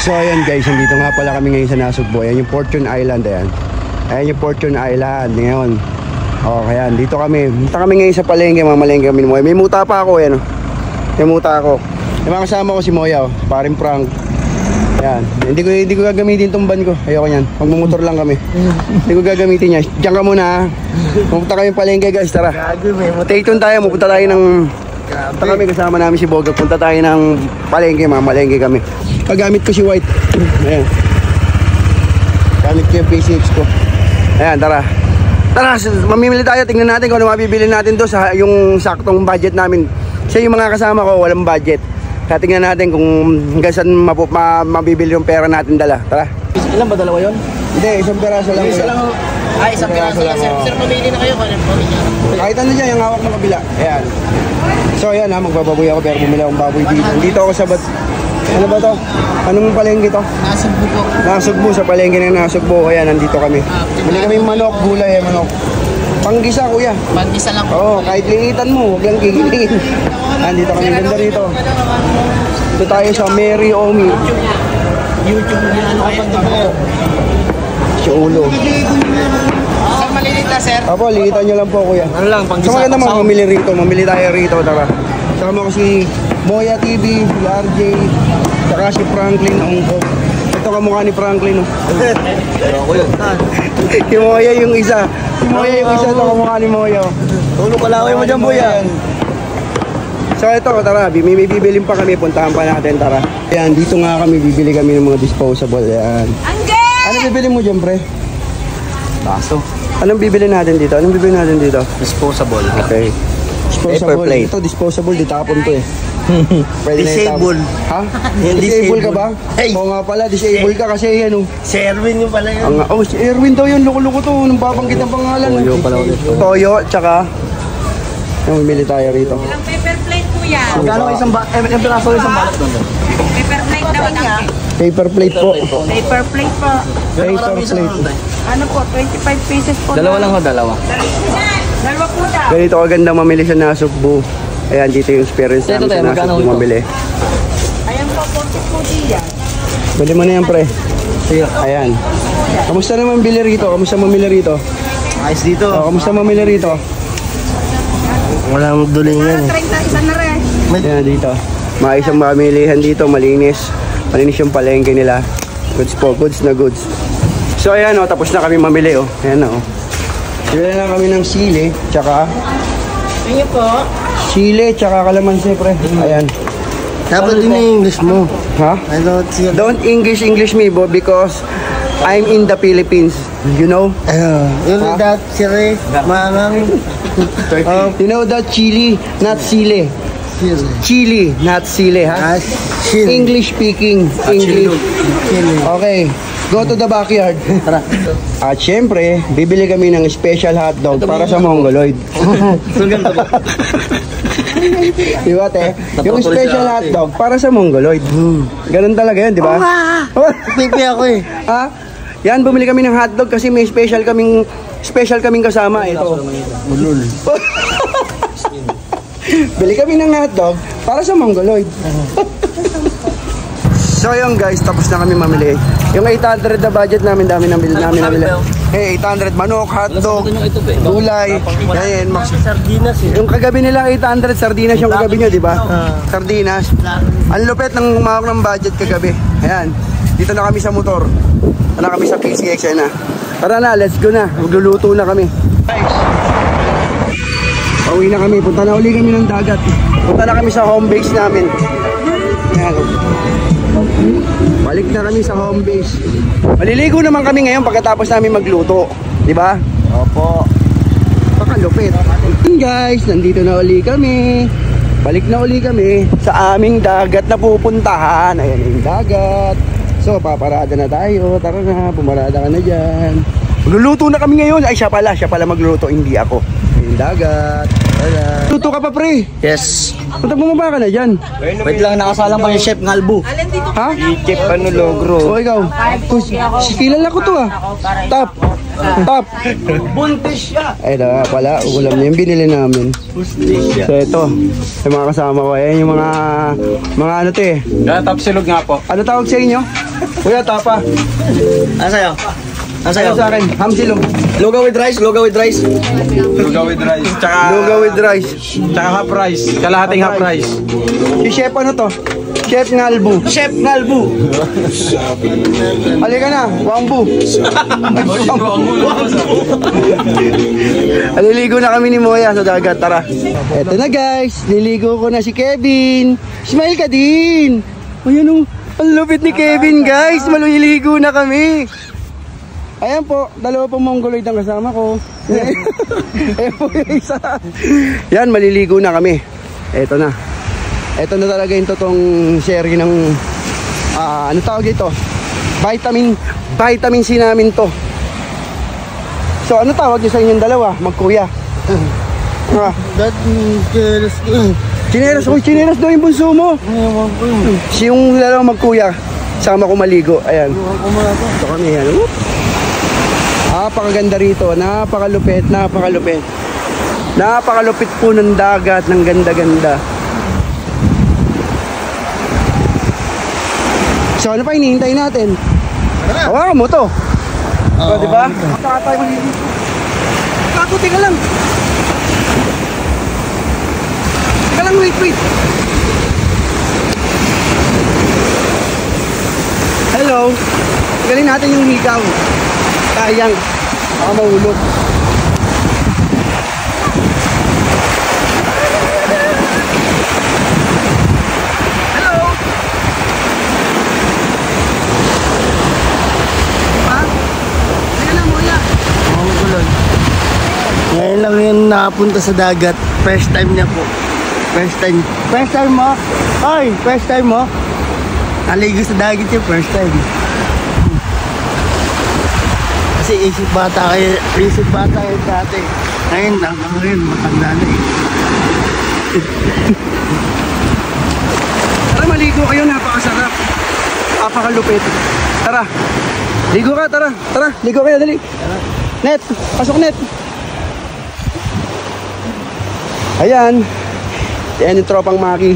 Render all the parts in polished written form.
So ayan guys, nandito nga pala kami ngayon sa Nasugbu. Ayan yung Fortune Island, ayan. Ayan yung Fortune Island ngayon. Okay, ayan, dito kami. Punta kami ngayon sa palengke, mamalengke kami ni Moya. May muta pa ako, ayan. May muta ako. Yung mga kasama ko si Moya, paring prank. Ayan, hindi ko gagamitin tong van ko. Ayoko niyan, magmumotor lang kami. Hindi ko gagamitin yan. Diyan ka muna ha. Pupunta kami palengke guys, tara. Stay tuned tayo, pupunta tayo ng... Punta kami kasama namin si Boga. Punta tayo ng palengke, mamalengke kami. Paggamit ko si White. Ayan. Gamit ko yung PCX ko. Ayan, tara. Tara, mamimili tayo. Tingnan natin kung ano mabibili natin doon sa yung saktong budget namin. Kasi yung mga kasama ko, walang budget. Kaya tingnan natin kung hanggang saan mabibili yung pera natin dala. Tara. Ilan ba? Dalawa yun? Hindi, isang peraso lang. Isa lang. Ay, isang peraso lang. Sir, mamili na kayo. Kahit ano dyan, yung hawak ng kabila. Ayan. So ayan ha, magbababoy ako pero bumili akong baboy dito. Dito ako sa ano ba to? Anong palengke to? Nasugbu po. Nasugbu, sa palengke ng Nasugbu. Ayan, nandito kami. Bili kami manok, gulay, manok. Panggisa kuya. Panggisa lang po. Oo, kahit liitan mo, huwag lang kikilingin. Nandito kami, ganda rito. Ito tayo sa Mary Omi. YouTube niya, ano kayo? Si Ulo. Sir, malilit na sir. Apo, liitan nyo lang po kuya. Ano lang, panggisa. So maganda mga mamili rito, mamili tayo rito, tara. Sama ko si Moya TV, si RJ, saka si Franklin Ongko. Ito kamukha ni Franklin, no? Ako yun. Si Moya yung isa. Si Moya yung isa, ito kamukha ni Moya. Tulog ka lang mo dyan, Boya. So ito, tara, may bibilin pa kami, puntahan pa natin, tara. Ayan, dito nga kami, bibili kami ng mga disposable, ayan. Ano bibili mo dyan, pre? Baso. Anong bibili natin dito? Anong bibili natin dito? Disposable. Okay. Disposable. Paper plate. Ito, disposable, ditapon to eh. Disable. Ha? Disable ka ba? Hey. Oo nga pala, disable ka kasi yan oh. Si Erwin yung pala yun. Oh, si Erwin daw yun, loko-loko to. Nung babanggit ang pangalan. Toyo pala ulit. Toyo, tsaka mamimili tayo rito. Ilang paper plate po yan? Magkano isang piraso isang balot doon? Paper plate daw ang Paper plate po. paper plate po. Paper plate. Ano po, 25 pieces po. Dalawa lang ho, dalawa. Dalawa po daw. Ganito kaganda mamili sa Nasugbu. Ayan, dito yung experience namin sa Nasugbu mamili. Ayan po, 40 po diyan. Bili mo na yan, pre. Ayan. Kamusta naman bili rito? Kamusta mamili rito? Ayos dito. Oh, kamusta mamili rito? Walang dulingan eh. 30, isa na rin. Ayan, dito. Maayos ang mamilihan dito, malinis. Malinis yung palengke nila. Goods po, goods na goods. So ayan o, tapos na kami mamili o. Ayan o. Bili na kami ng sili, tsaka... Ayan po. Sili, tsaka kalamansi, pre. Ayan. Dapat din yung English mo. Ha? I Don't English me, bo, because I'm in the Philippines. You know? you know that, sir, mangang. You know that chili, not sili. Chili, not sili, ha? English speaking. English. Okay. Go to the backyard. At syempre, bibili kami ng special hotdog para sa Mongoloid. Di ba, te? Yung special hotdog para sa Mongoloid. Ganun talaga yun, di ba? Pipi ako eh. Ha? Yan, bumili kami ng hotdog kasi may special kaming kasama. Ito. Ulul. Bili kami ng hotdog para sa Mongoloid. So yun guys, tapos na kami mamili. Yung 800 na budget namin, dami namin nabili. Hey, 800 manok, hotdog, gulay. Ayan, Sardinas eh. yung kagabi nila 800 sardinas yung kagabi nyo, di ba? Sardinas. Ang lupet ng umahok ng budget kagabi. Ayan, dito na kami sa motor. Dito na kami sa PCX, ayan na. Tara na, let's go na. Magluluto na kami. Pauwi na kami, punta na uli kami ng dagat. Punta na kami sa home base namin. Ayan. Balik na kami sa home base. Maliligo naman kami ngayon pagkatapos namin magluto, di ba? Opo. Pakalupit. Guys, nandito na uli kami. Balik na uli kami sa aming dagat na pupuntahan. Ayan yung dagat. So, paparada na tayo. Tara na, pumarada ka na dyan. Magluluto na kami ngayon. Ay, siya pala magluluto, hindi ako. Yung dagat. Tara. Luto ka pa, pre? Yes. Punta bumaba ka na dyan. Wait lang, nakasalang pa yung Chef Ngalbu. Ha? Chef Logro. O ikaw? Kilala ko to ah. Top. Buntis siya. Ay na pala, ulam niya yung binili namin. So ito, yung mga kasama ko. Ayan yung mga ano to eh. Top silog nga po. Ano tawag sa inyo? Kuya, tapa. Ano sa'yo? Ano Sa'yo sa akin, hamsilong. Lugaw with rice, lugaw with rice. Lugaw with rice. Tsaka, Lugaw with rice. tsaka half rice. Kalahating half rice. Si Chef ano to? Chef Ngalbu. Chef Ngalbu. Halika na, Wangbu. Aliligo na kami ni Moya sa dagat, tara. Eto na guys, liligo ko na si Kevin. Smile ka din. Ayan o, ang lupit ni Kevin guys, maliligo na kami. Ayan po, dalawa pong mongoloid ang kasama ko. Ayan po yung isa. Yan, maliligo na kami. Eto na. Eto na talaga yung totoong sharing ng ano tawag ito? Vitamin C namin to. So ano tawag niyo sa inyong dalawa? Magkuya. Chineras daw yung bunso mo. Yung dalawa magkuya. Sama ko maligo. Ayan. Ito kami yan. Napakaganda rito. Napakalupit. Napakalupit po ng dagat. Ng ganda-ganda. So ano pa hinihintay natin? Hawakan mo to. O, diba? Saka tayo maliligo. Kakuti ka lang. Teka lang, wait. Hello. Galing natin yung hikaw. Sayang. Baka mahulog. Ngayon lang yun nakapunta sa dagat. First time niya po. First time mo? Ay, first time mo? Naligo sa dagat yung first time. Kasi isip bata kayo dati. Ngayon, ngayon, matanda na eh. Tara, maligo kayo. Napakasarap. Napakalupit. Tara. Ligo ka, tara. Tara, ligo kayo, dali. Net, pasok net. Ayan. Yan yung tropang Maki.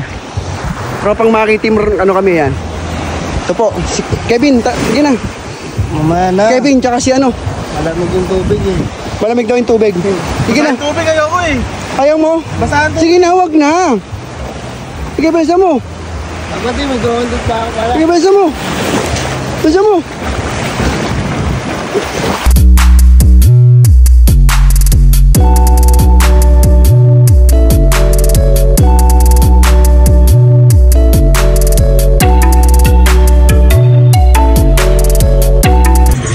Tropang Maki team, ano kami yan. Ito po, si Kevin, sige na. Mamaya na. Kevin, tsaka si ano. Malamig yung tubig eh. Malamig daw yung tubig. Sige na. Tubig ayoko eh. Ayaw mo? Basahan to. Sige na, wag na. Sige, besa mo. Ako din, mag-uundot pa ako pala. Sige, besa mo. Besa mo.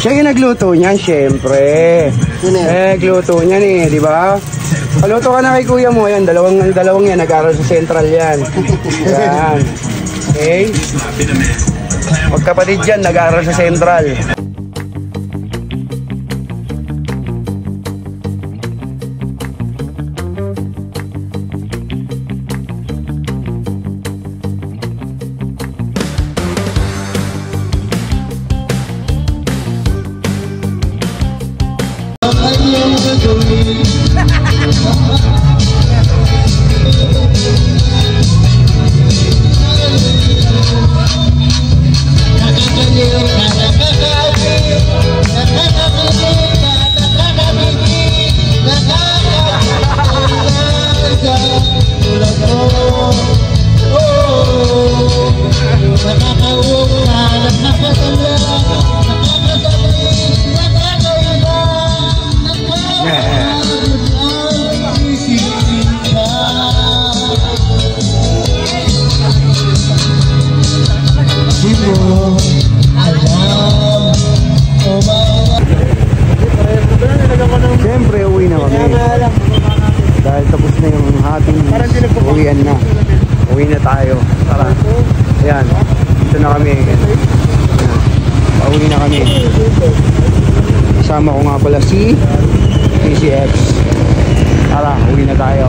Siya yung nagluto niyan, syempre. Nagluto niyan eh, di ba? Paluto ka na kay kuya mo, yan, dalawang yan, nag-aral sa Central yan. Yan. Okay? Magkapatid yan, nag-aral sa Central. Siyempre, uwi na kami. Dahil tapos na yung ating uwian na. Uwi na tayo. Tara. Ayan. Dito na kami. Ayan. Pauwi na kami. Kasama ko nga pala si PCX. Tara, uwi na tayo.